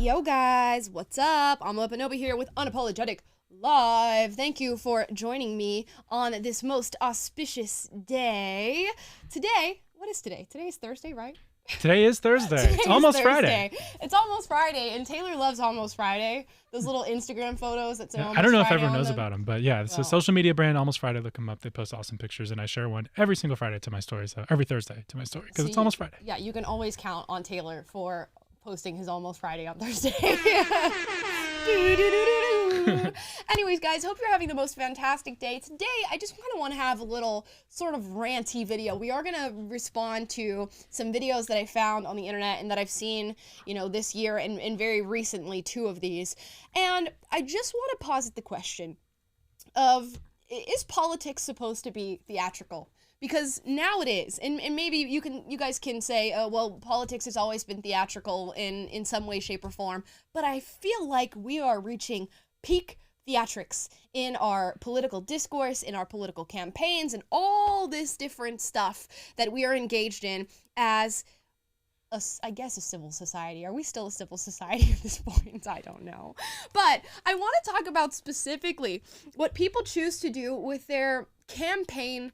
Yo guys, what's up? Amala here with Unapologetic Live. Thank you for joining me on this most auspicious day. Today, what is today? Today is Thursday, right? Today is Thursday. It's almost Friday. It's almost Friday, and Taylor loves Almost Friday. Those little Instagram photos that say Almost Friday. I don't know if everyone knows about them, but yeah, it's a social media brand, Almost Friday. Look them up. They post awesome pictures, and I share one every single Friday to my story. So every Thursday to my story, because it's almost Friday. Yeah, you can always count on Taylor for posting his Almost Friday on Thursday. Anyways, guys, hope you're having the most fantastic day. Today, I just want to have a little sort of ranty video. We are going to respond to some videos that I found on the internet and that I've seen, this year and very recently, 2 of these. And I just want to posit the question of, is politics supposed to be theatrical? Because now it is, and maybe you guys can say, well, politics has always been theatrical in some way, shape, or form, but I feel like we are reaching peak theatrics in our political discourse, in our political campaigns, and all this different stuff that we are engaged in as, a civil society. Are we still a civil society at this point? I don't know. But I want to talk about specifically what people choose to do with their campaign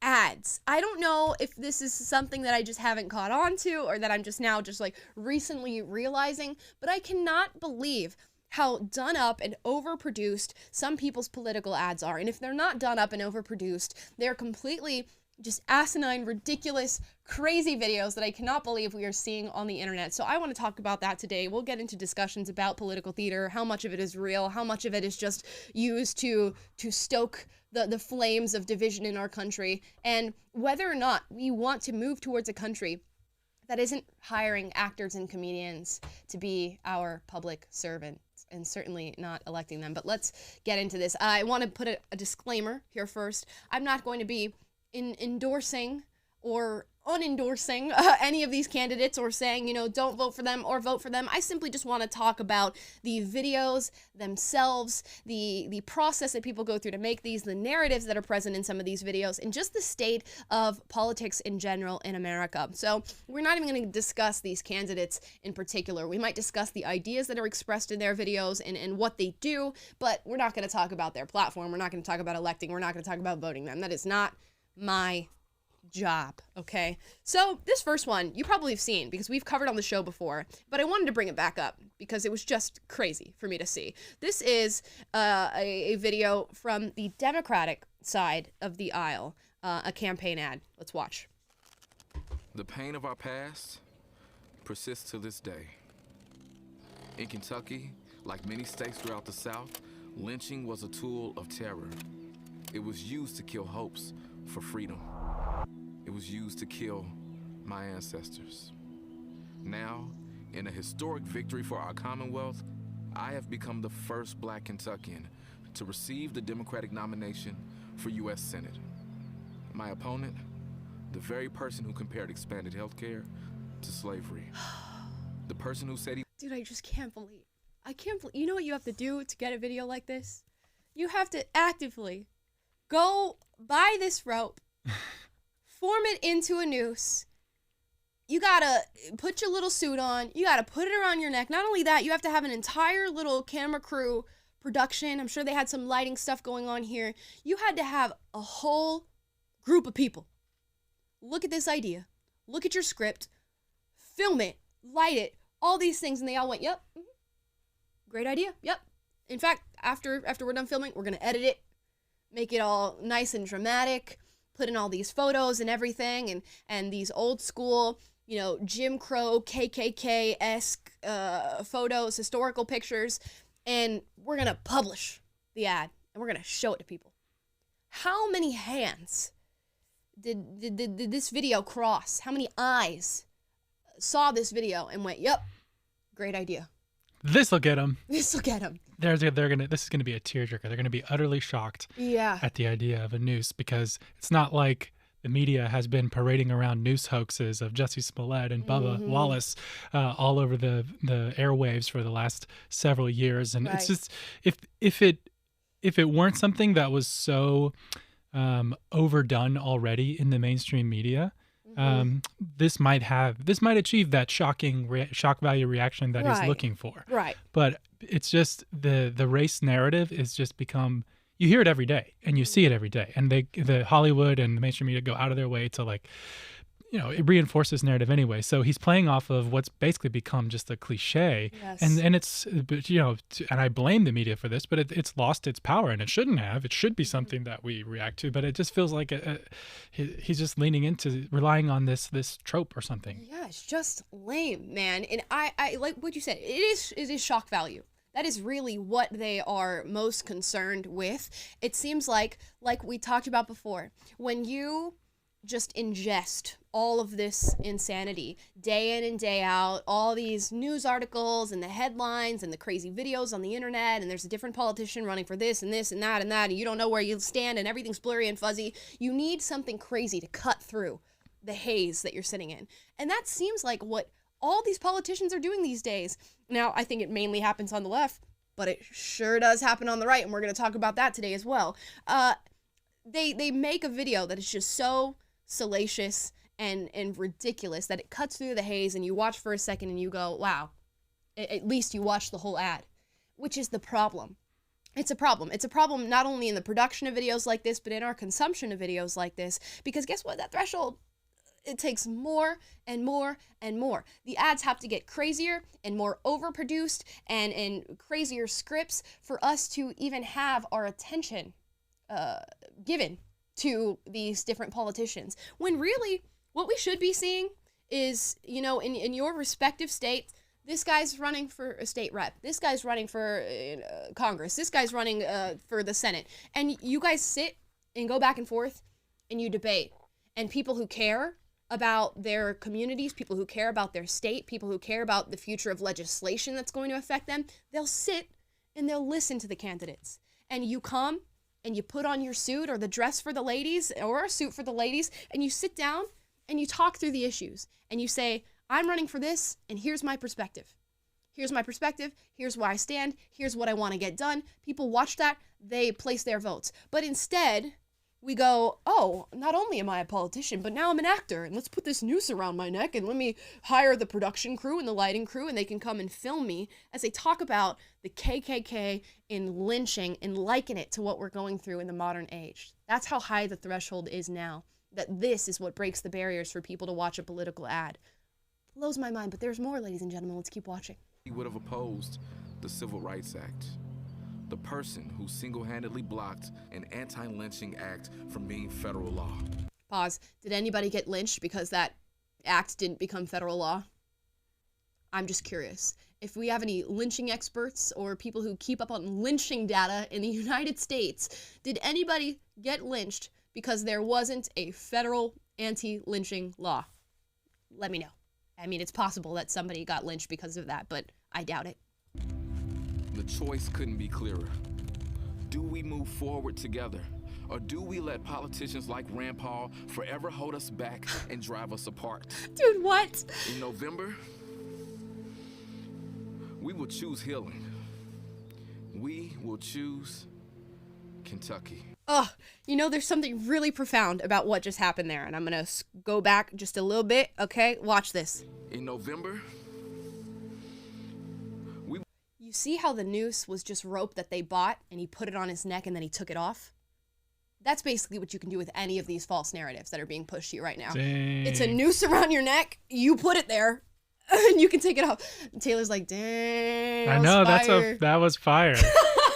ads. I don't know if this is something that I just haven't caught on to or that I'm just now recently realizing, but I cannot believe how done up and overproduced some people's political ads are. And if they're not done up and overproduced, they're completely just asinine, ridiculous, crazy videos that I cannot believe we are seeing on the internet. So I want to talk about that today. We'll get into discussions about political theater, how much of it is real, how much of it is just used to stoke the flames of division in our country, and whether or not we want to move towards a country that isn't hiring actors and comedians to be our public servants, and certainly not electing them. But let's get into this. I want to put a disclaimer here first. I'm not going to be endorsing or unendorsing any of these candidates or saying, don't vote for them or vote for them. I simply just want to talk about the videos themselves, the process that people go through to make these, the narratives that are present in some of these videos, and just the state of politics in general in America. So we're not even going to discuss these candidates in particular. We might discuss the ideas that are expressed in their videos and what they do, but we're not going to talk about their platform. We're not going to talk about electing. We're not going to talk about voting them. That is not my job, okay? So this first one you probably have seen because we've covered on the show before, but I wanted to bring it back up because it was just crazy for me to see. This is a video from the Democratic side of the aisle, a campaign ad. Let's watch. The pain of our past persists to this day. In Kentucky, like many states throughout the South, lynching was a tool of terror. It was used to kill hopes for freedom. It was used to kill my ancestors. Now, in a historic victory for our Commonwealth, I have become the first Black Kentuckian to receive the Democratic nomination for U.S. Senate. My opponent, the very person who compared expanded health care to slavery. The person who said he... Dude, I just can't believe. You know what you have to do to get a video like this? You have to actively go buy this rope, form it into a noose. You gotta put your little suit on. You gotta put it around your neck. Not only that, you have to have an entire little camera crew production. I'm sure they had some lighting stuff going on here. You had to have a whole group of people look at this idea, look at your script, film it, light it, all these things, and they all went, yep, great idea, yep. In fact, after we're done filming, we're gonna edit it, make it all nice and dramatic, put in all these photos and everything, and these old school, Jim Crow, KKK-esque photos, historical pictures, and we're gonna publish the ad, and we're gonna show it to people. How many hands did this video cross? How many eyes saw this video and went, yep, great idea. This'll get them. This'll get them. This is gonna be a tearjerker. They're gonna be utterly shocked at the idea of a noose, because it's not like the media has been parading around noose hoaxes of Jussie Smollett and Bubba Wallace all over the airwaves for the last several years, and it's just if it weren't something that was so overdone already in the mainstream media, this might achieve that shock value reaction that he's looking for. Right. But it's just the race narrative is just become, you hear it every day and you see it every day, and the Hollywood and the mainstream media go out of their way to, like, you know, it reinforces narrative anyway. So he's playing off of what's basically become just a cliche. Yes. And it's, you know, and I blame the media for this, but it's lost its power, and it shouldn't have. It should be something that we react to, but it just feels like he's just leaning into relying on this trope or something. Yeah, it's just lame, man. And I like what you said. It is shock value. That is really what they are most concerned with. It seems like we talked about before, when you just ingest all of this insanity day in and day out, all these news articles and the headlines and the crazy videos on the internet, and there's a different politician running for this and this and that, and you don't know where you stand, and everything's blurry and fuzzy. You need something crazy to cut through the haze that you're sitting in. And that seems like what all these politicians are doing these days. Now, I think it mainly happens on the left, but it sure does happen on the right, and we're going to talk about that today as well. They make a video that is just so salacious and ridiculous that it cuts through the haze, and you watch for a second and you go, wow, at least you watched the whole ad, which is the problem. It's a problem. It's a problem not only in the production of videos like this, but in our consumption of videos like this, because guess what? That threshold, it takes more and more and more. The ads have to get crazier and more overproduced and crazier scripts for us to even have our attention given to these different politicians. When really, what we should be seeing is, you know, in your respective states, this guy's running for a state rep. This guy's running for Congress. This guy's running for the Senate. And you guys sit and go back and forth and you debate. And people who care about their communities, people who care about their state, people who care about the future of legislation that's going to affect them, they'll sit and they'll listen to the candidates. And you come and you put on your suit or the dress for the ladies or a suit for the ladies, and you sit down and you talk through the issues and you say, I'm running for this, and here's my perspective. Here's my perspective. Here's where I stand. Here's what I want to get done. People watch that. They place their votes. But instead, we go, oh, not only am I a politician, but now I'm an actor, and let's put this noose around my neck, and let me hire the production crew and the lighting crew, and they can come and film me as they talk about the KKK and lynching and liken it to what we're going through in the modern age. That's how high the threshold is now, that this is what breaks the barriers for people to watch a political ad. Blows my mind, but there's more, ladies and gentlemen. Let's keep watching. He would have opposed the Civil Rights Act. The person who single-handedly blocked an anti-lynching act from being federal law. Pause. Did anybody get lynched because that act didn't become federal law? I'm just curious. If we have any lynching experts or people who keep up on lynching data in the United States, did anybody get lynched because there wasn't a federal anti-lynching law? Let me know. I mean, it's possible that somebody got lynched because of that, but I doubt it. The choice couldn't be clearer. Do we move forward together, or do we let politicians like Rand Paul forever hold us back and drive us apart? Dude, what? In November, we will choose healing. We will choose Kentucky. Oh, you know, there's something really profound about what just happened there, and I'm going to go back just a little bit, okay? Watch this. In November, you see how the noose was just rope that they bought, and he put it on his neck, and then he took it off? That's basically what you can do with any of these false narratives that are being pushed to you right now. Dang. It's a noose around your neck, you put it there, and you can take it off. And Taylor's like, dang, I know, that was fire.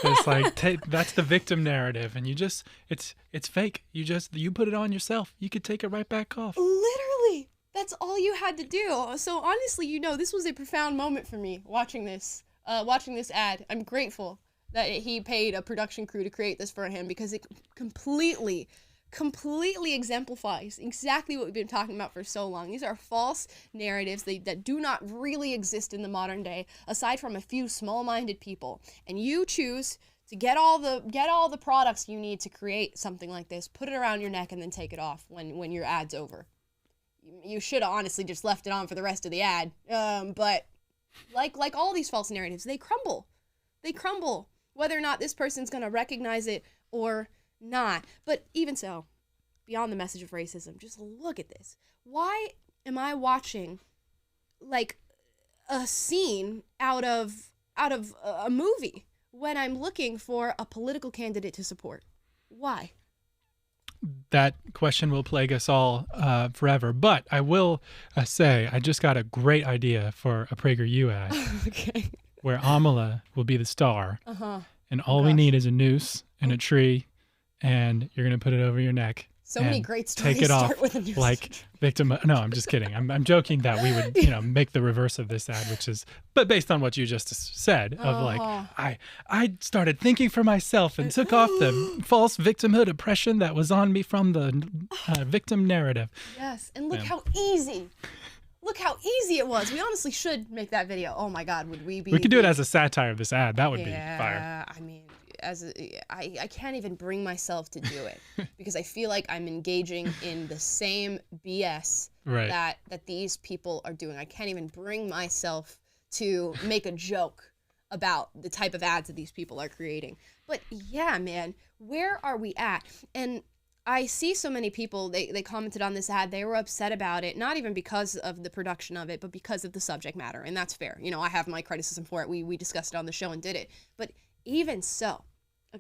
It's like, that's the victim narrative, and you just, it's fake. You put it on yourself. You could take it right back off. Literally, that's all you had to do. So honestly, you know, this was a profound moment for me watching this ad. I'm grateful that he paid a production crew to create this for him, because it completely exemplifies exactly what we've been talking about for so long. These are false narratives that do not really exist in the modern day, aside from a few small-minded people. And you choose to get all the products you need to create something like this, put it around your neck, and then take it off when your ad's over. You should have honestly just left it on for the rest of the ad. But like all these false narratives, they crumble. They crumble, whether or not this person's going to recognize it or not. But even so, beyond the message of racism, just look at this. Why am I watching like a scene out of a movie when I'm looking for a political candidate to support? Why? That question will plague us all forever. But I will say, I just got a great idea for a PragerU ad. Okay. Where Amala will be the star. And all we need is a noose and a tree, and you're going to put it over your neck. So many great stories take it start off with a noose. Like victim. No, I'm just kidding. I'm joking that we would, make the reverse of this ad, which is, but based on what you just said, of like, I started thinking for myself and took off the false victimhood oppression that was on me from the victim narrative. Yes, and look how easy. Look how easy it was. We honestly should make that video. Oh my God, would we be? We could do it as a satire of this ad. That would be fire. I mean, I can't even bring myself to do it because I feel like I'm engaging in the same BS that these people are doing. I can't even bring myself to make a joke about the type of ads that these people are creating. But yeah, man, where are we at? And I see so many people, they commented on this ad, they were upset about it, not even because of the production of it, but because of the subject matter, and that's fair. I have my criticism for it. We discussed it on the show and did it. But even so,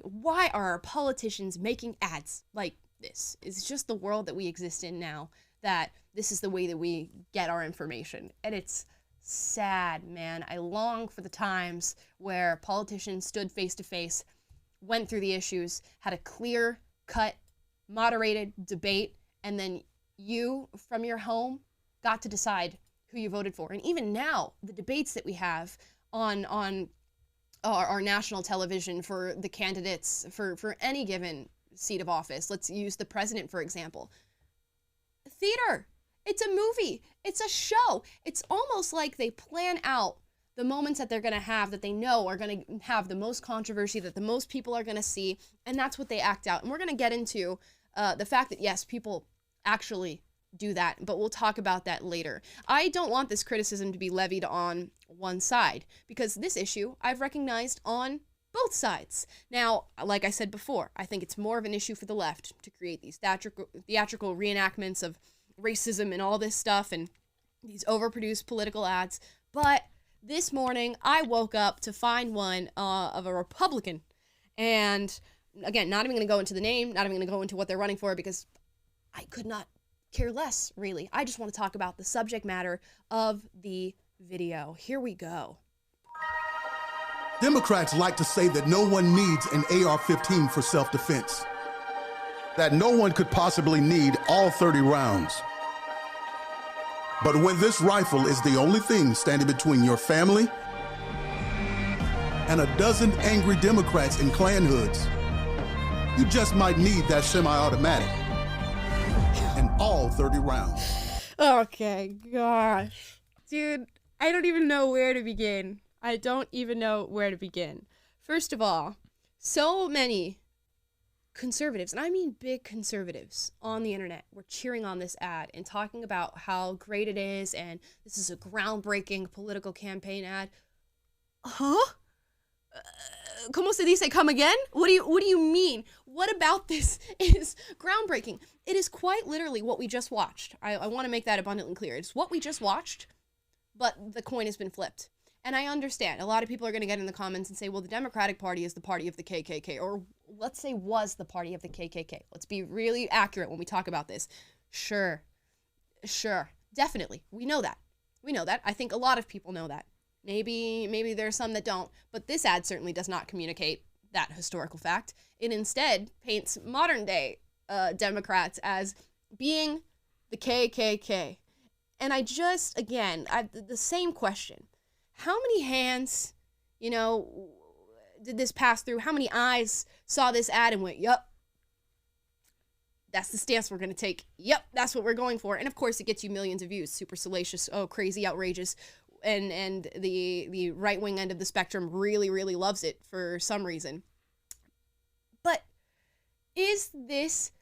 why are our politicians making ads like this? It's just the world that we exist in now, that this is the way that we get our information. And it's sad, man. I long for the times where politicians stood face to face, went through the issues, had a clear-cut moderated debate, and then you from your home got to decide who you voted for. And even now, the debates that we have on our national television for the candidates for any given seat of office, let's use the president for example. Theater, it's a movie, it's a show. It's almost like they plan out the moments that they're going to have that they know are going to have the most controversy, that the most people are going to see, and that's what they act out. And we're going to get into the fact that, yes, people actually do that, but we'll talk about that later. I don't want this criticism to be levied on one side, because this issue I've recognized on both sides. Now, like I said before, I think it's more of an issue for the left to create these theatrical reenactments of racism and all this stuff and these overproduced political ads, but this morning, I woke up to find one of a Republican, and again, not even going to go into the name, not even going to go into what they're running for, because I could not care less, really. I just want to talk about the subject matter of the video. Here we go. Democrats like to say that no one needs an AR-15 for self-defense, that no one could possibly need all 30 rounds. But when this rifle is the only thing standing between your family and a dozen angry Democrats in Klan hoods, you just might need that semi-automatic and all 30 rounds. Okay, gosh. Dude, I don't even know where to begin. First of all, so many conservatives, and I mean big conservatives on the internet, were cheering on this ad and talking about how great it is, and this is a groundbreaking political campaign ad. Huh? ¿Cómo se dice? Come again? What do you mean? What about this is groundbreaking? It is quite literally what we just watched. I want to make that abundantly clear. It's what we just watched, but the coin has been flipped. And I understand. A lot of people are going to get in the comments and say, well, the Democratic Party is the party of the KKK, or let's say was the party of the KKK. Let's be really accurate when we talk about this. Sure, definitely. We know that. I think a lot of people know that. Maybe there's some that don't, but this ad certainly does not communicate that historical fact. It instead paints modern day Democrats as being the KKK. And I just, again, the same question. How many hands, did this pass through? How many eyes saw this ad and went, yup, that's the stance we're going to take. Yep, that's what we're going for. And of course, it gets you millions of views. Super salacious, oh, crazy, outrageous. And the right-wing end of the spectrum really, really loves it for some reason. But is this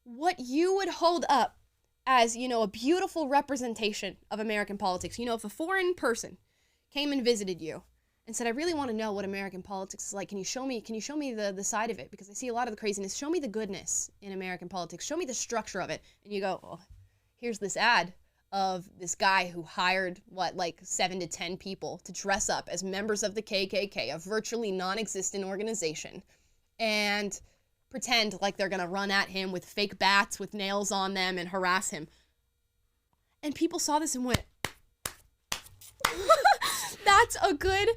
what you would hold up as, a beautiful representation of American politics? If a foreign person came and visited you and said, I really want to know what American politics is like. Can you show me the side of it? Because I see a lot of the craziness. Show me the goodness in American politics. Show me the structure of it. And you go, oh, here's this ad of this guy who hired, 7 to 10 people to dress up as members of the KKK, a virtually non-existent organization, and pretend like they're going to run at him with fake bats with nails on them and harass him. And people saw this and went, that's a good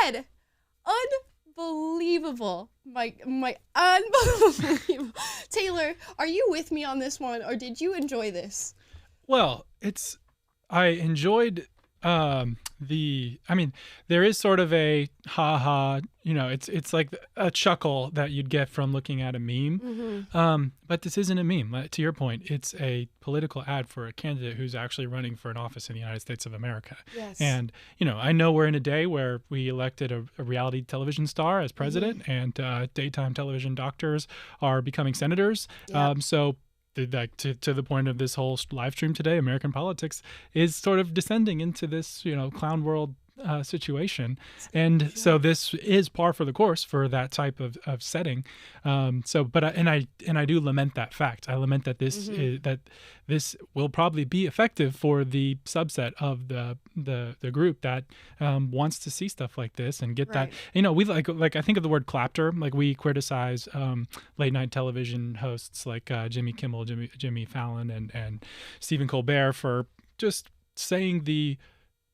ad. Unbelievable. My unbelievable. Taylor, are you with me on this one, or did you enjoy this? Well, I enjoyed there is sort of a ha, it's like a chuckle that you'd get from looking at a meme. But this isn't a meme. To your point, it's a political ad for a candidate who's actually running for an office in the United States of America. Yes. And, I know we're in a day where we elected a reality television star as president, and daytime television doctors are becoming senators. Yep. So to the point of this whole live stream today, American politics is sort of descending into this, clown world situation. And so this is par for the course for that type of setting. But I do lament that fact. I lament that this will probably be effective for the subset of the group that wants to see stuff like this and get right. that. We like I think of the word clapter. Like we criticize late night television hosts like Jimmy Kimmel, Jimmy Fallon, and Stephen Colbert for just saying the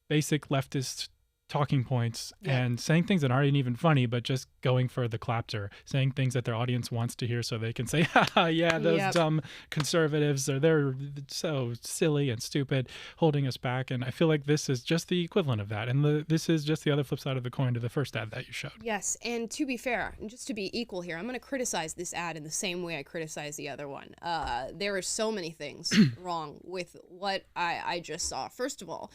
basic leftist talking points and saying things that aren't even funny, but just going for the clapter, saying things that their audience wants to hear so they can say, those dumb conservatives, they're so silly and stupid, holding us back. And I feel like this is just the equivalent of that. And this is just the other flip side of the coin to the first ad that you showed. Yes, and to be fair, and just to be equal here, I'm going to criticize this ad in the same way I criticize the other one. There are so many things wrong with what I just saw. First of all,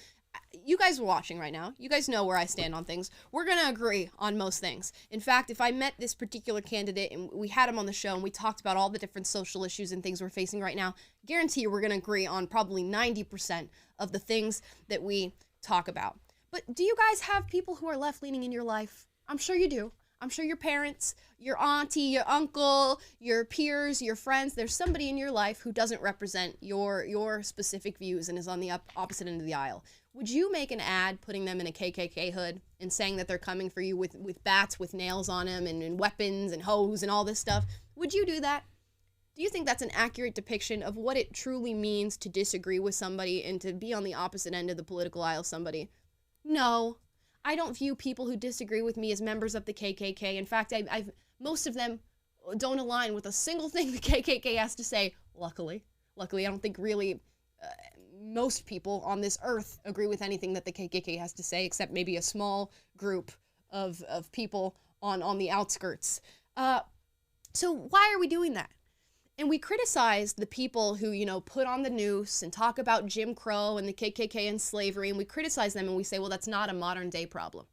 you guys are watching right now. You guys know where I stand on things. We're going to agree on most things. In fact, if I met this particular candidate and we had him on the show and we talked about all the different social issues and things we're facing right now, guarantee you we're going to agree on probably 90% of the things that we talk about. But do you guys have people who are left-leaning in your life? I'm sure you do. I'm sure your parents, your auntie, your uncle, your peers, your friends, there's somebody in your life who doesn't represent your specific views and is on the opposite end of the aisle. Would you make an ad putting them in a KKK hood and saying that they're coming for you with bats with nails on them and weapons and hose and all this stuff? Would you do that? Do you think that's an accurate depiction of what it truly means to disagree with somebody and to be on the opposite end of the political aisle somebody? No. I don't view people who disagree with me as members of the KKK. In fact, most of them don't align with a single thing the KKK has to say, luckily. Luckily, I don't think really most people on this earth agree with anything that the KKK has to say, except maybe a small group of people on the outskirts. So why are we doing that? And we criticize the people who, put on the noose and talk about Jim Crow and the KKK and slavery, and we criticize them and we say, well, that's not a modern day problem.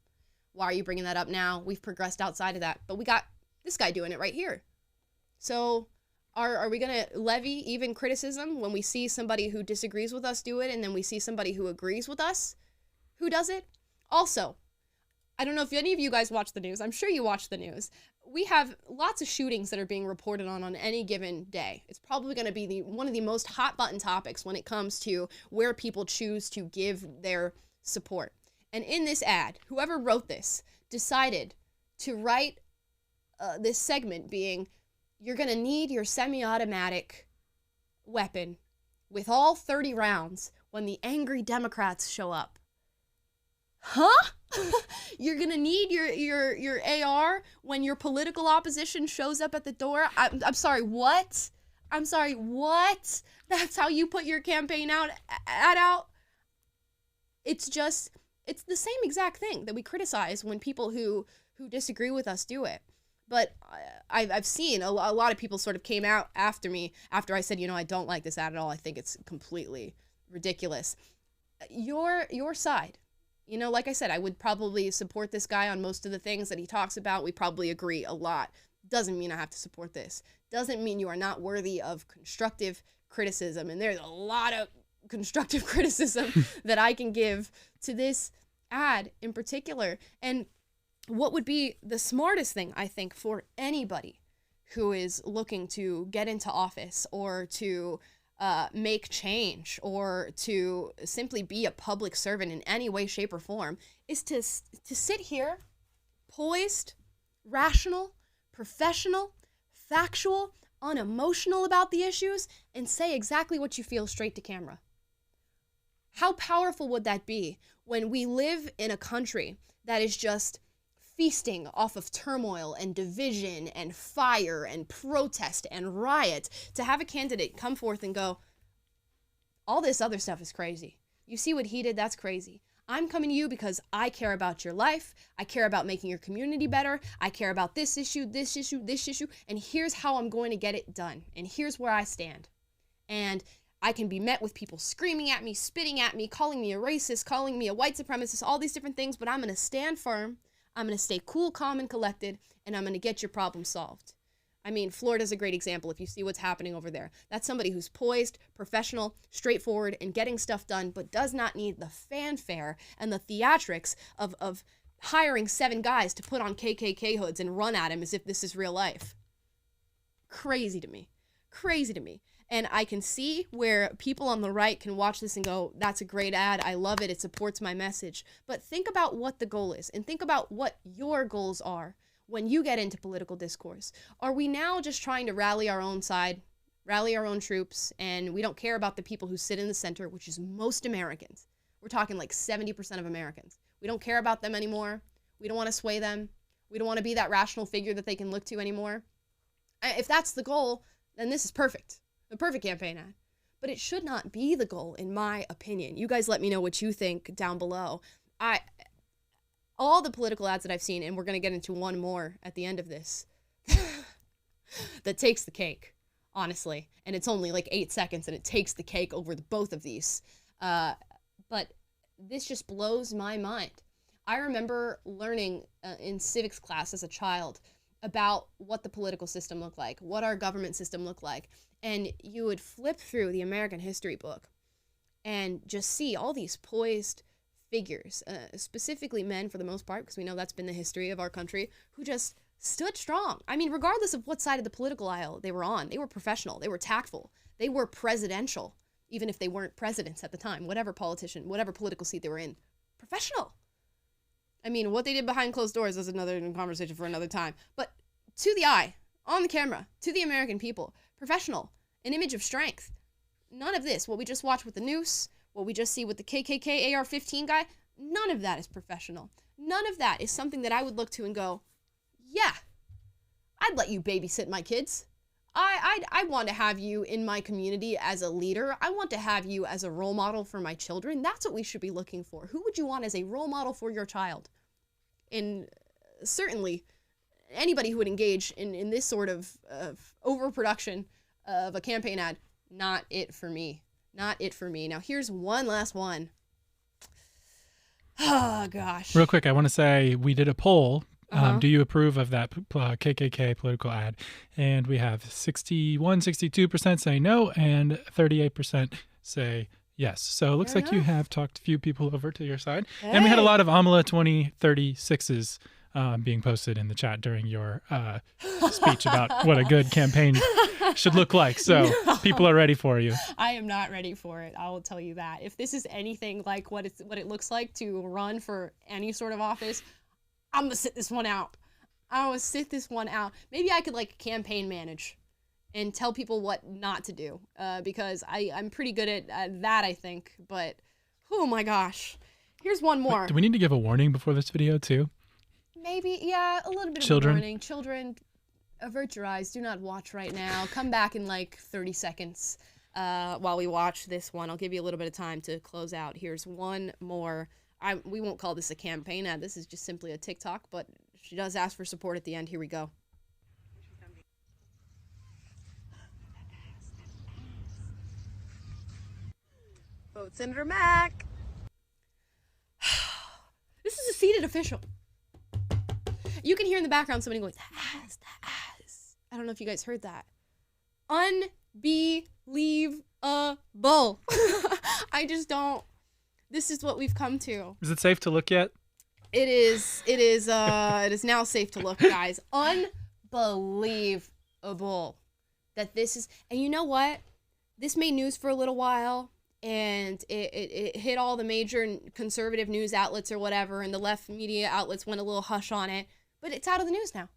Why are you bringing that up now? We've progressed outside of that, but we got this guy doing it right here. So are we going to levy even criticism when we see somebody who disagrees with us do it, and then we see somebody who agrees with us who does it? Also, I don't know if any of you guys watch the news. I'm sure you watch the news. We have lots of shootings that are being reported on any given day. It's probably going to be one of the most hot button topics when it comes to where people choose to give their support. And in this ad, whoever wrote this decided to write this segment being, you're going to need your semi-automatic weapon with all 30 rounds when the angry Democrats show up. Huh? You're gonna need your AR when your political opposition shows up at the door? I'm sorry, what? I'm sorry, what? That's how you put your campaign out? It's the same exact thing that we criticize when people who disagree with us do it. But I've seen a lot of people sort of came out after me, after I said, I don't like this ad at all. I think it's completely ridiculous. Your side. Like I said, I would probably support this guy on most of the things that he talks about. We probably agree a lot. Doesn't mean I have to support this. Doesn't mean you are not worthy of constructive criticism. And there's a lot of constructive criticism that I can give to this ad in particular. And what would be the smartest thing, I think, for anybody who is looking to get into office or to make change or to simply be a public servant in any way, shape, or form, is to sit here poised, rational, professional, factual, unemotional about the issues, and say exactly what you feel straight to camera. How powerful would that be when we live in a country that is just feasting off of turmoil and division and fire and protest and riot, to have a candidate come forth and go, all this other stuff is crazy. You see what he did? That's crazy. I'm coming to you because I care about your life. I care about making your community better. I care about this issue, this issue, this issue, and here's how I'm going to get it done. And here's where I stand. And I can be met with people screaming at me, spitting at me, calling me a racist, calling me a white supremacist, all these different things, but I'm going to stand firm. I'm going to stay cool, calm, and collected, and I'm going to get your problem solved. I mean, Florida's a great example if you see what's happening over there. That's somebody who's poised, professional, straightforward, and getting stuff done, but does not need the fanfare and the theatrics of hiring 7 guys to put on KKK hoods and run at him as if this is real life. Crazy to me. Crazy to me. And I can see where people on the right can watch this and go, that's a great ad. I love it. It supports my message. But think about what the goal is and think about what your goals are when you get into political discourse. Are we now just trying to rally our own side, rally our own troops, and we don't care about the people who sit in the center, which is most Americans? We're talking like 70% of Americans. We don't care about them anymore. We don't want to sway them. We don't want to be that rational figure that they can look to anymore. If that's the goal, then this is perfect. The perfect campaign ad. But it should not be the goal, in my opinion. You guys let me know what you think down below. All the political ads that I've seen, and we're going to get into one more at the end of this, that takes the cake, honestly. And it's only like 8 seconds, and it takes the cake over both of these. But this just blows my mind. I remember learning in civics class as a child about what the political system looked like, what our government system looked like. And you would flip through the American history book and just see all these poised figures, specifically men for the most part, because we know that's been the history of our country, who just stood strong. I mean, regardless of what side of the political aisle they were on, they were professional, they were tactful, they were presidential, even if they weren't presidents at the time, whatever politician, whatever political seat they were in, professional. I mean, what they did behind closed doors is another conversation for another time. But to the eye, on the camera, to the American people, professional, an image of strength. None of this, what we just watched with the Noose, what we just see with the KKK AR-15 guy, none of that is professional. None of that is something that I would look to and go, yeah, I'd let you babysit my kids. I want to have you in my community as a leader. I want to have you as a role model for my children. That's what we should be looking for. Who would you want as a role model for your child? And certainly anybody who would engage in this sort of overproduction of a campaign ad, not it for me. Not it for me. Now, here's one last one. Oh, gosh. Real quick, I want to say we did a poll. Do you approve of that KKK political ad? And we have 62% say no, and 38% say yes. So it looks like you have talked a few people over to your side. Hey. And we had a lot of Amala 2036s being posted in the chat during your speech about what a good campaign should look like. So people are ready for you. I am not ready for it. I will tell you that. If this is anything like what it looks like to run for any sort of office, I'm going to sit this one out. I'm going to sit this one out. Maybe I could like campaign manage and tell people what not to do because I'm pretty good at that, I think. But, oh my gosh. Here's one more. Wait, do we need to give a warning before this video too? Maybe, yeah, a little bit Children. of a warning. Children, avert your eyes. Do not watch right now. Come back in like 30 seconds while we watch this one. I'll give you a little bit of time to close out. Here's one more. We won't call this a campaign ad. This is just simply a TikTok, but she does ask for support at the end. Here we go. Vote Senator Mack. This is a seated official. You can hear in the background somebody going, the ass. I don't know if you guys heard that. Unbelievable. I just don't. This is what we've come to. Is it safe to look yet? It is now safe to look, guys. Unbelievable that this is, and you know what? This made news for a little while, and it hit all the major conservative news outlets or whatever, and the left media outlets went a little hush on it, but it's out of the news now.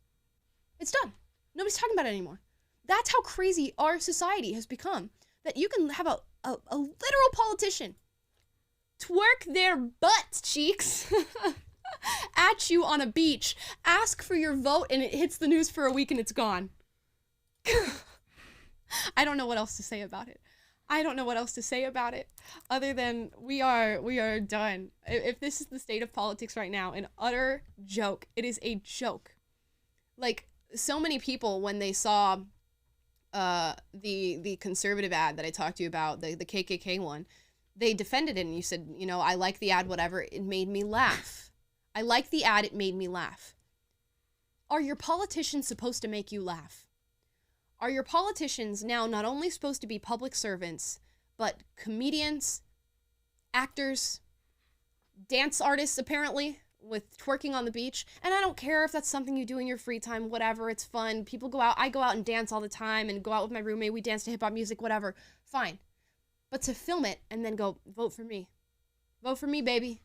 It's done. Nobody's talking about it anymore. That's how crazy our society has become, that you can have a literal politician twerk their butt cheeks at you on a beach, ask for your vote, and it hits the news for a week and it's gone. I don't know what else to say about it. Other than we are done. If this is the state of politics right now, an utter joke. It is a joke. Like, so many people, when they saw the conservative ad that I talked to you about, the KKK one, they defended it, and you said, you know, I like the ad, whatever, it made me laugh. I like the ad, it made me laugh. Are your politicians supposed to make you laugh? Are your politicians now not only supposed to be public servants, but comedians, actors, dance artists, apparently, with twerking on the beach? And I don't care if that's something you do in your free time, whatever, it's fun. People go out, I go out and dance all the time, and go out with my roommate, we dance to hip-hop music, whatever, fine. But to film it and then go, vote for me, baby,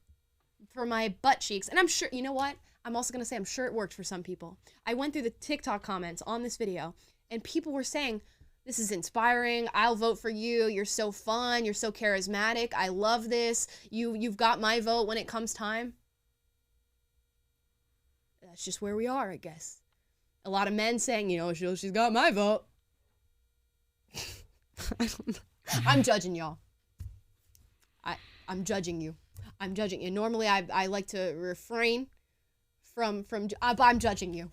for my butt cheeks. And I'm sure, you know what? I'm also going to say, I'm sure it worked for some people. I went through the TikTok comments on this video, and people were saying, this is inspiring. I'll vote for you. You're so fun. You're so charismatic. I love this. You've got my vote when it comes time. That's just where we are, I guess. A lot of men saying, you know, she's got my vote. I don't know. I'm judging y'all. I'm judging you. I'm judging you. Normally, I like to refrain from but I'm judging you.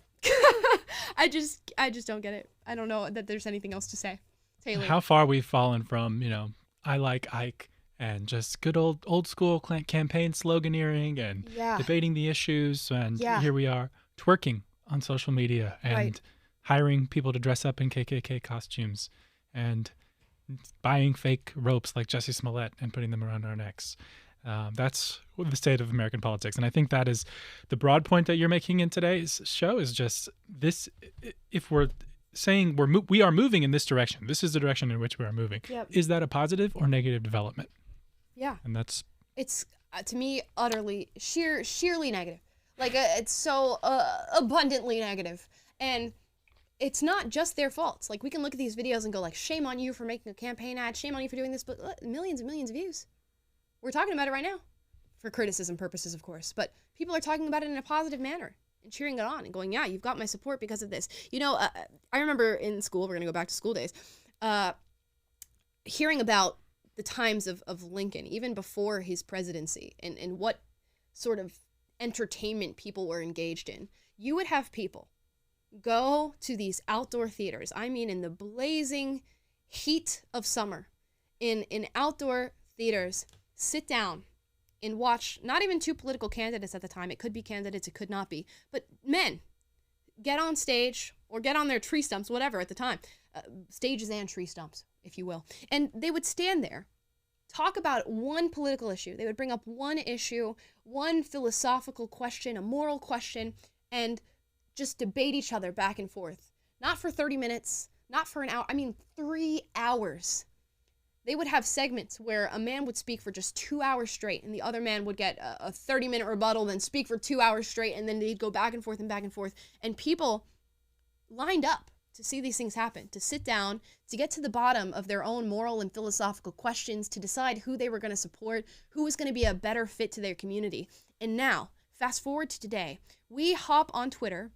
I just don't get it. I don't know that there's anything else to say. Taylor. How far we've fallen from, you know, I like Ike and just good old school campaign sloganeering and debating the issues. And here we are twerking on social media and hiring people to dress up in KKK costumes and buying fake ropes like Jussie Smollett and putting them around our necks. That's the state of American politics. And I think that is the broad point that you're making in today's show is just this. If we're saying we are moving in this direction, this is the direction in which we are moving. Yep. Is that a positive or negative development? Yeah. And it's to me, utterly, sheerly negative. Like it's so abundantly negative. And it's not just their faults. Like, we can look at these videos and go like, shame on you for making a campaign ad, shame on you for doing this, but look, millions and millions of views. We're talking about it right now, for criticism purposes, of course, but people are talking about it in a positive manner and cheering it on and going, yeah, you've got my support because of this. You know, I remember in school, we're going to go back to school days, hearing about the times of Lincoln, even before his presidency, and what sort of entertainment people were engaged in. You would have people go to these outdoor theaters. I mean, in the blazing heat of summer, in outdoor theaters, sit down and watch not even two political candidates at the time. It could be candidates, it could not be, but men get on stage or get on their tree stumps, whatever at the time, stages and tree stumps, if you will. And they would stand there, talk about one political issue. They would bring up one issue, one philosophical question, a moral question, and just debate each other back and forth. Not for 30 minutes, not for an hour, 3 hours. They would have segments where a man would speak for just 2 hours straight, and the other man would get a 30-minute rebuttal, then speak for 2 hours straight, and then they'd go back and forth and back and forth. And people lined up to see these things happen, to sit down, to get to the bottom of their own moral and philosophical questions, to decide who they were going to support, who was going to be a better fit to their community. And now, fast forward to today, we hop on Twitter,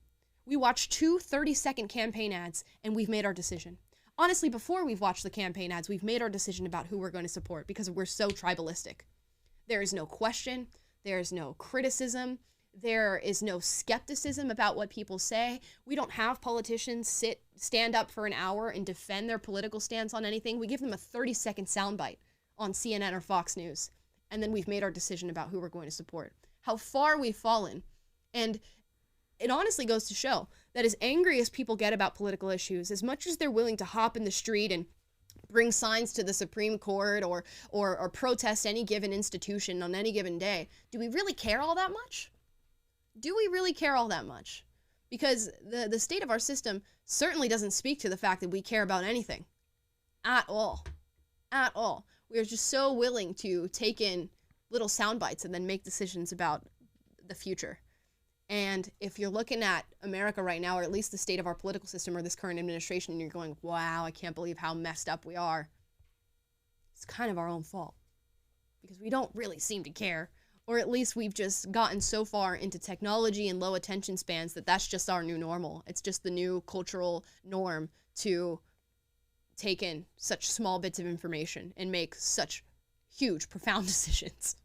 we watch 2 30-second campaign ads, and we've made our decision. Honestly, before we've watched the campaign ads, we've made our decision about who we're going to support because we're so tribalistic. There is no question. There is no criticism. There is no skepticism about what people say. We don't have politicians stand up for an hour and defend their political stance on anything. We give them a 30-second soundbite on CNN or Fox News, and then we've made our decision about who we're going to support. How far we've fallen. And it honestly goes to show that as angry as people get about political issues, as much as they're willing to hop in the street and bring signs to the Supreme Court or protest any given institution on any given day, do we really care all that much? Do we really care all that much? Because the state of our system certainly doesn't speak to the fact that we care about anything at all. At all. We are just so willing to take in little sound bites and then make decisions about the future. And if you're looking at America right now, or at least the state of our political system or this current administration, and you're going, wow, I can't believe how messed up we are, it's kind of our own fault. Because we don't really seem to care. Or at least we've just gotten so far into technology and low attention spans that that's just our new normal. It's just the new cultural norm to take in such small bits of information and make such huge, profound decisions.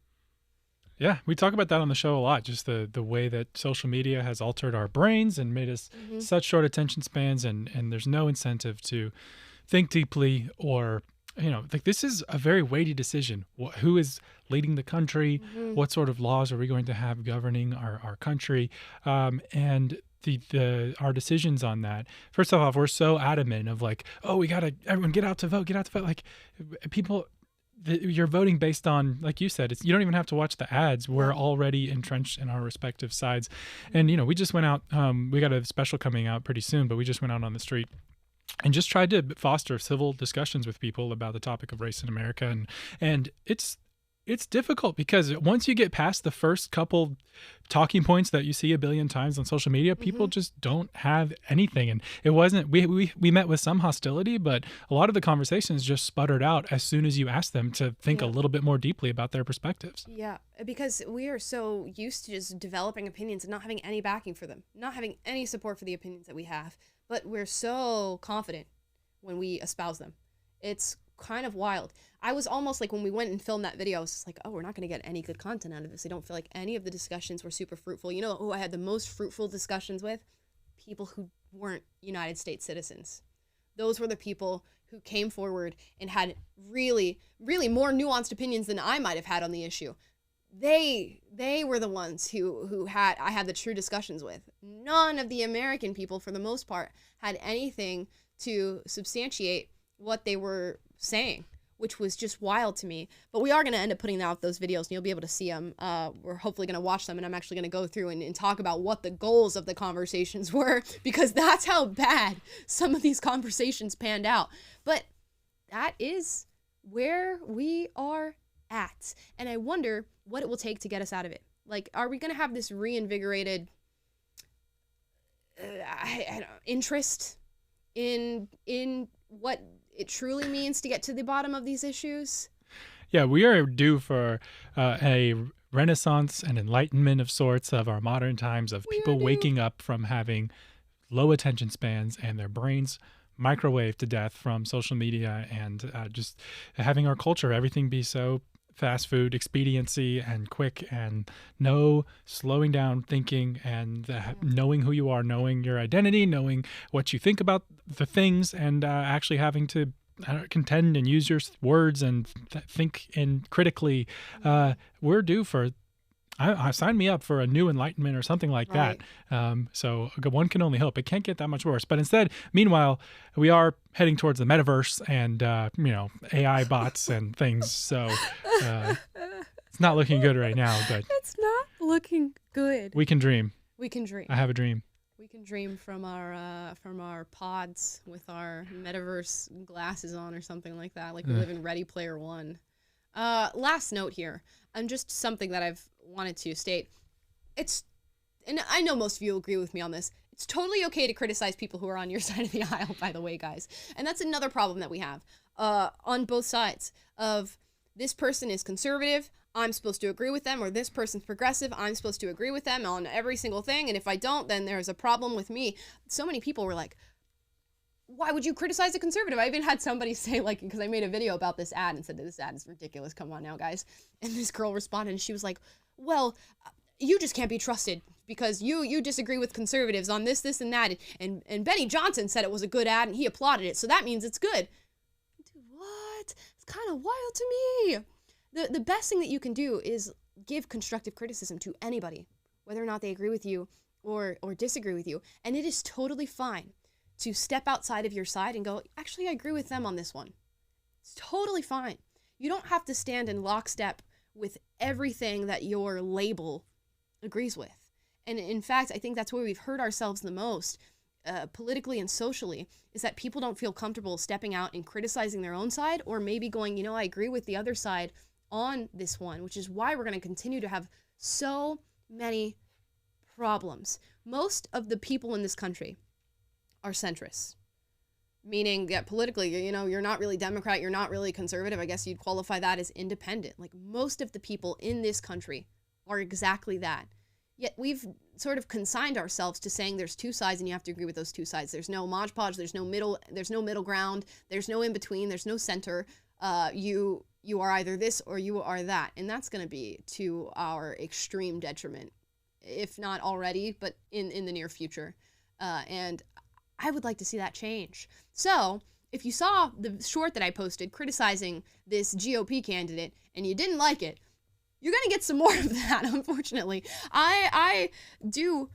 Yeah, we talk about that on the show a lot, just the way that social media has altered our brains and made us such short attention spans, and there's no incentive to think deeply or, like this is a very weighty decision. Who is leading the country? What sort of laws are we going to have governing our country? And our decisions on that. First off, we're so adamant of like, oh, everyone get out to vote. Like people, you're voting based on, like you said, you don't even have to watch the ads. We're already entrenched in our respective sides. And, we just went out, we got a special coming out pretty soon, but we just went out on the street and just tried to foster civil discussions with people about the topic of race in America. And it's difficult because once you get past the first couple talking points that you see a billion times on social media, people just don't have anything. And it wasn't, we met with some hostility, but a lot of the conversations just sputtered out as soon as you asked them to think a little bit more deeply about their perspectives. Yeah, because we are so used to just developing opinions and not having any backing for them, not having any support for the opinions that we have, but we're so confident when we espouse them. It's kind of wild. I was almost like, when we went and filmed that video, I was just like, oh, we're not going to get any good content out of this. I don't feel like any of the discussions were super fruitful. You know who I had the most fruitful discussions with? People who weren't United States citizens. Those were the people who came forward and had really, really more nuanced opinions than I might have had on the issue. They were the ones who I had the true discussions with. None of the American people, for the most part, had anything to substantiate what they were saying, which was just wild to me. But we are going to end up putting out those videos, and you'll be able to see them. We're hopefully going to watch them, and I'm actually going to go through and talk about what the goals of the conversations were, because that's how bad some of these conversations panned out. But that is where we are at, and I wonder what it will take to get us out of it. Like, are we going to have this reinvigorated interest in what it truly means to get to the bottom of these issues? Yeah, we are due for a renaissance and enlightenment of sorts of our modern times, of people waking up from having low attention spans and their brains microwaved to death from social media, and just having our culture, everything be so fast food, expediency, and quick, and no slowing down thinking, and knowing who you are, knowing your identity, knowing what you think about the things, and actually having to contend and use your words and think critically. We're due for, I signed me up for a new enlightenment or something like that. So one can only hope. It can't get that much worse. But instead, meanwhile, we are heading towards the metaverse and, AI bots and things. So it's not looking good right now, but it's not looking good. We can dream. We can dream. I have a dream. We can dream from our pods with our metaverse glasses on or something like that. Like we live in Ready Player One. Last note here, and just something that I've wanted to state. And I know most of you agree with me on this. It's totally okay to criticize people who are on your side of the aisle, by the way, guys. And that's another problem that we have on both sides of, this person is conservative, I'm supposed to agree with them, or this person's progressive, I'm supposed to agree with them on every single thing, and if I don't, then there's a problem with me. So many people were like, why would you criticize a conservative? I even had somebody say, like, because I made a video about this ad and said that this ad is ridiculous, come on now, guys. And this girl responded, and she was like, well, you just can't be trusted because you disagree with conservatives on this, and that. And Benny Johnson said it was a good ad, and he applauded it, so that means it's good. Dude, what? It's kind of wild to me. The best thing that you can do is give constructive criticism to anybody, whether or not they agree with you or disagree with you. And it is totally fine to step outside of your side and go, actually, I agree with them on this one. It's totally fine. You don't have to stand in lockstep with everything that your label agrees with. And in fact, I think that's where we've hurt ourselves the most, politically and socially, is that people don't feel comfortable stepping out and criticizing their own side, or maybe going, you know, I agree with the other side on this one, which is why we're going to continue to have so many problems. Most of the people in this country are centrists, meaning that politically, you know, you're not really Democrat, you're not really conservative. I guess you'd qualify that as independent. Like, most of the people in this country are exactly that. Yet we've sort of consigned ourselves to saying there's two sides and you have to agree with those two sides. There's no Mod Podge, there's no middle ground, there's no in between, there's no center. You are either this or you are that. And that's going to be to our extreme detriment, if not already, but in the near future. And I would like to see that change. So if you saw the short that I posted criticizing this GOP candidate and you didn't like it, you're going to get some more of that, unfortunately. I do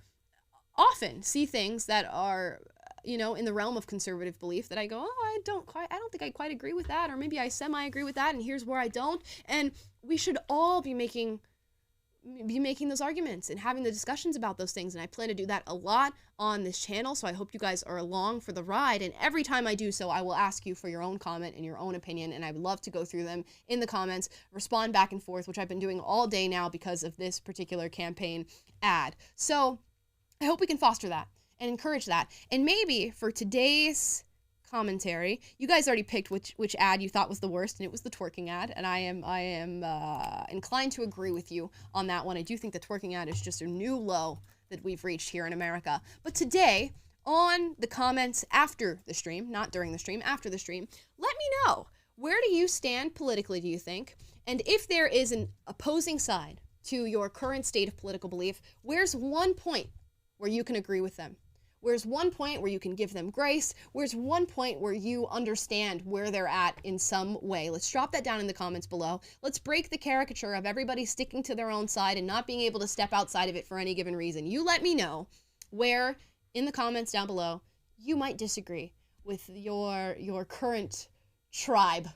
often see things that are, you know, in the realm of conservative belief that I go, oh, I don't think I quite agree with that, or maybe I semi-agree with that, and here's where I don't. And we should all be making those arguments and having the discussions about those things, and I plan to do that a lot on this channel, so I hope you guys are along for the ride. And every time I do so, I will ask you for your own comment and your own opinion, and I would love to go through them in the comments, respond back and forth, which I've been doing all day now because of this particular campaign ad. So I hope we can foster that and encourage that. And maybe for today's commentary, you guys already picked which ad you thought was the worst, and it was the twerking ad, and I am inclined to agree with you on that one. I do think the twerking ad is just a new low that we've reached here in America. But today, on the comments after the stream, not during the stream, after the stream, let me know, where do you stand politically, do you think? And if there is an opposing side to your current state of political belief, where's one point where you can agree with them? Where's one point where you can give them grace? Where's one point where you understand where they're at in some way? Let's drop that down in the comments below. Let's break the caricature of everybody sticking to their own side and not being able to step outside of it for any given reason. You let me know where, in the comments down below, you might disagree with your current tribe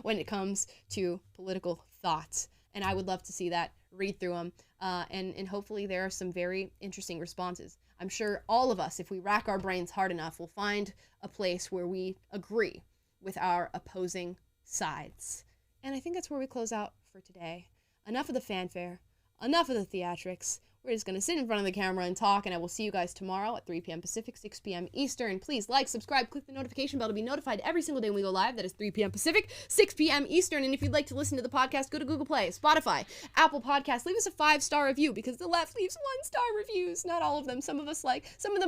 when it comes to political thoughts. And I would love to see that, read through them, and hopefully there are some very interesting responses. I'm sure all of us, if we rack our brains hard enough, will find a place where we agree with our opposing sides. And I think that's where we close out for today. Enough of the fanfare, enough of the theatrics. We're just going to sit in front of the camera and talk, and I will see you guys tomorrow at 3 p.m. Pacific, 6 p.m. Eastern. Please like, subscribe, click the notification bell to be notified every single day when we go live. That is 3 p.m. Pacific, 6 p.m. Eastern. And if you'd like to listen to the podcast, go to Google Play, Spotify, Apple Podcasts. Leave us a 5-star review, because the left leaves 1-star reviews. Not all of them. Some of them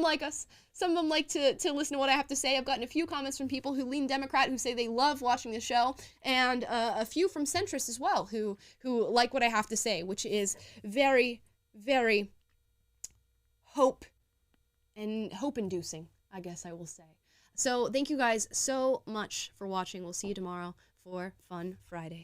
like us. Some of them like to listen to what I have to say. I've gotten a few comments from people who lean Democrat, who say they love watching the show, and a few from centrists as well, who like what I have to say, which is very, very hope-inducing, I guess I will say. So thank you guys so much for watching. We'll see you tomorrow for Fun Friday.